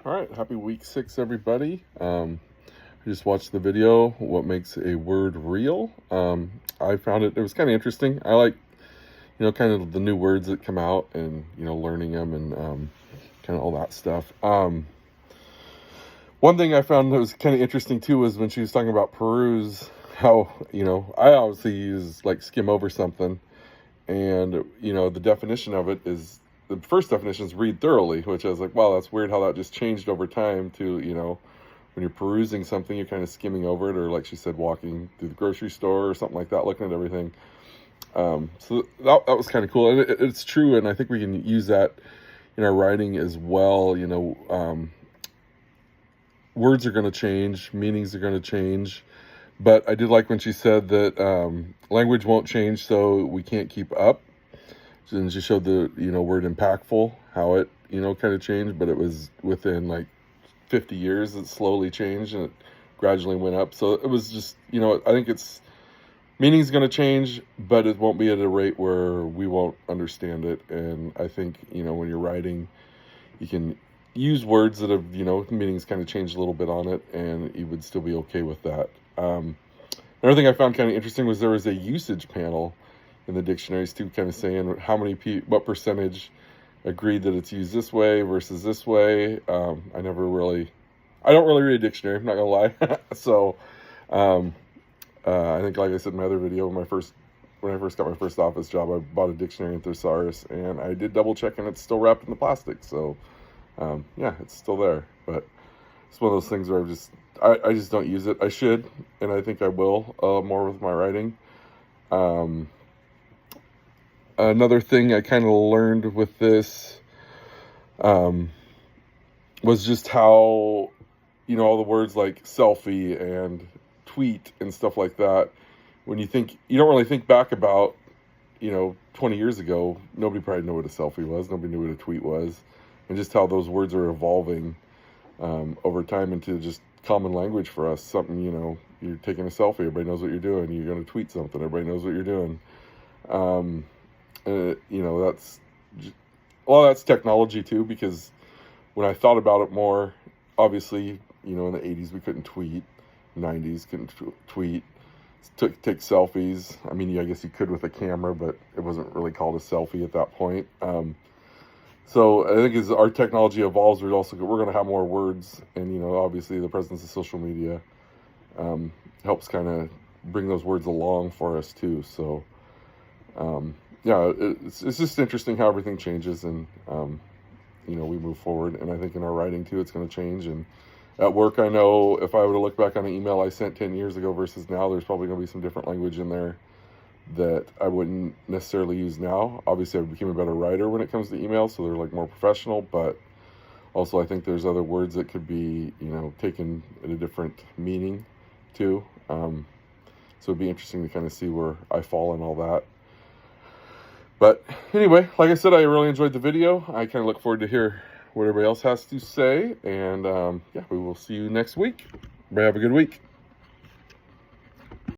All right, happy week 6, everybody. I just watched the video, What Makes a Word Real. I found it was kind of interesting. I like, kind of the new words that come out and, learning them and kind of all that stuff. One thing I found that was kind of interesting too was when she was talking about peruse, how, I obviously use like skim over something. And, the definition of it is, the first definition is read thoroughly, which I was like, wow, that's weird how that just changed over time to, when you're perusing something, you're kind of skimming over it, or like she said, walking through the grocery store or something like that, looking at everything. So that was kind of cool. And it's true, and I think we can use that in our writing as well. Words are going to change, meanings are going to change. But I did like when she said that language won't change, so we can't keep up. And she showed the, word impactful, how it, kind of changed, but it was within like 50 years, it slowly changed and it gradually went up. So it was just, I think meaning's going to change, but it won't be at a rate where we won't understand it. And I think, when you're writing, you can use words that have, meanings kind of changed a little bit on it, and you would still be okay with that. Another thing I found kind of interesting was there was a usage panel in the dictionaries too, kind of saying what percentage agreed that it's used this way versus this way. I don't really read a dictionary, I'm not gonna lie. So I think, like I said in my other video, when I first got my first office job, I bought a dictionary in Thesaurus, and I did double check, and it's still wrapped in the plastic. So yeah, it's still there. But it's one of those things where I just don't use it. I should, and I think I will more with my writing. Another thing I kind of learned with this was just how, all the words like selfie and tweet and stuff like that, when you don't really think back about, 20 years ago, nobody probably knew what a selfie was. Nobody knew what a tweet was. And just how those words are evolving over time into just common language for us. Something, you're taking a selfie, everybody knows what you're doing. You're going to tweet something, everybody knows what you're doing. That's that's technology too, because when I thought about it more, obviously, in the 80s we couldn't tweet, 90s couldn't tweet, take selfies. I mean, I guess you could with a camera, but it wasn't really called a selfie at that point. So I think as our technology evolves, we're going to have more words, and obviously the presence of social media helps kind of bring those words along for us too. So yeah, it's just interesting how everything changes, and we move forward. And I think in our writing too, it's going to change. And at work, I know if I were to look back on an email I sent 10 years ago versus now, there's probably going to be some different language in there that I wouldn't necessarily use now. Obviously, I became a better writer when it comes to email, so they're like more professional, but also I think there's other words that could be, taken at a different meaning too. So it'd be interesting to kind of see where I fall in all that. But anyway, like I said, I really enjoyed the video. I kind of look forward to hear what everybody else has to say. And yeah, we will see you next week. Everybody have a good week.